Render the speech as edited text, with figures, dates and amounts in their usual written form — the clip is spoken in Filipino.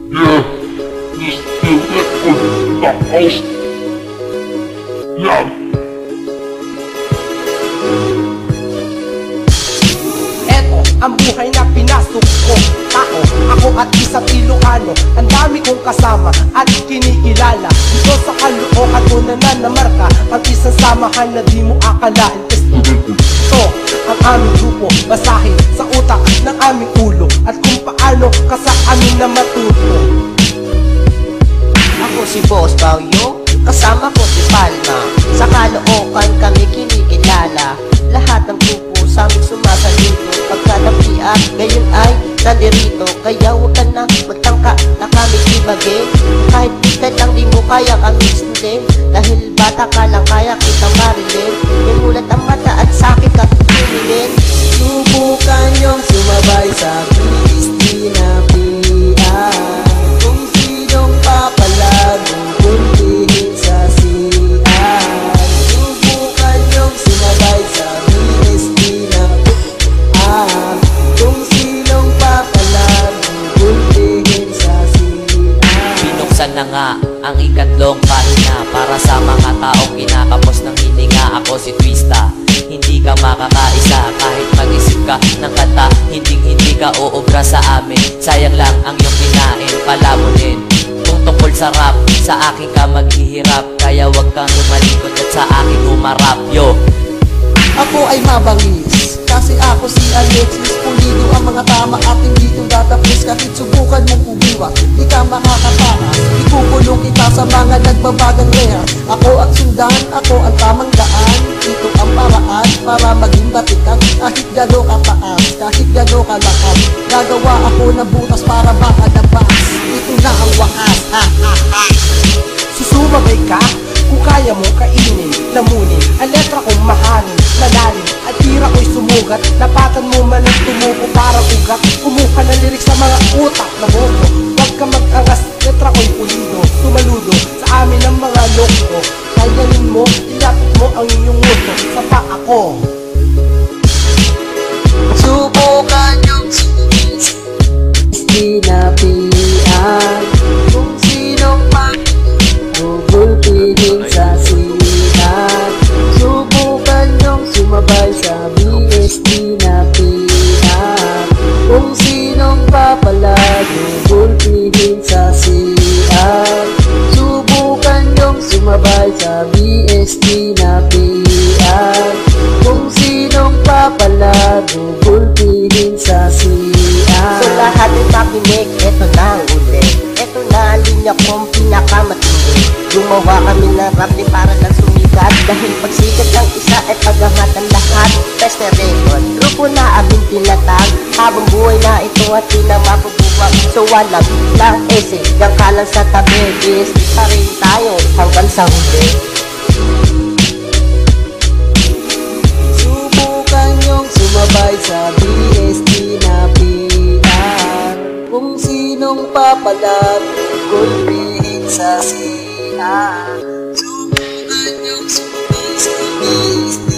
Yeah, just feel it on the house. Yeah. Eto ang buhay na pinasok ko. Tao, ako at isang Ilocano. Ang dami kong kasama at kinikilala. Dito sa Caloocan, tunanan na marka. Ang isang samahan na di mo akalain. Ito ang aming grupo, basahin sa utak ng aming ulo. At kung paano ka sa amin na matuto. Ako si Boss Bayo, kasama ko si Palma. Sa Caloocan kami kinikilala. Lahat ng grupo sa aming sumasalito. Pagkanapiat, gayon ay nandirito. Kaya huwag ka na magtangka na kami ibagin. Kahit bigat lang di mo kaya kami sundin. Dahil bata ka lang kaya kitang marilin. May mulat ang mata at sakit ka tumilin. Subukan yung sumabay sa Christina Pia. Kung sinong papalago kuntihin sa siyan. Subukan yung sumabay sa Christina Pia. Kung sinong papalago kuntihin sa siyan. Binuksan na nga ang ikatlong pahina para sa mga taong kinakapos ng hininga. Ako si Twista, hindi ka makakaisa kahit mag-isip ka ng kanta. Hindi ka uubra sa amin. Sayang lang ang iyong kinain, palamunin. Kung tungkol sa rap, sa akin ka maghihirap. Kaya wag kang lumalikod at sa akin humarap. Yo! Ako ay mabangis, kasi ako si Alexis. Pulido ang mga tama at hindi ito tatapos. Kahit subukan mong umiwa, di ka makakatakas. Ikukulong kita sa mga nagbabagang rehas. Ako ang sundan, ako ang tamang daan. Ito ang paraan para maging batikan. Kahit gano ka taas, kahit gano ka lakas, gagawa ako ng butas para makalabas. Ito na ang wakas, ha ha ha. Susumabay ka kung kaya mo kainin, lamunin. Ang letra kong mahangin, malalim. At tira ko'y sumugat. Napatan mo man ang tumuko para ugat. Kumuha ng lirik sa mga utak na boto. Huwag ka mag-angas, letra ko'y pulido. Tumaludo sa amin ang mga loko. Kayanin mo, ilapit mo ang iyong uto sa paa ko. Subukan yung sinapian. Kung sinong magugulpihin sa sinan. Subukan yung sumabay sa BST na pian. Kung sinong papalagugulpihin sa sinan. Subukan yung sumabay sa BST na pian. Kung sinong papalagugulpihin sa siyan. So lahat ng pakinig, eto na ang uli. Eto na ang linya kong pinakamatindi. Gumawa kami ng rap di para lang sumikat. Dahil pagsikat ng isa ay paghangat ang lahat. Peste record, grupo na aming tinatag. Habang buhay na ito at di na mapubuwag. So walang lang ese, diyan ka lang sa tabi. BST pa rin tayo hanggang sa huli. Subukan yung sumabay sa BST na pian. Kung sinong papalagugulpihin sa siyan. Subukan yung sumabay sa BST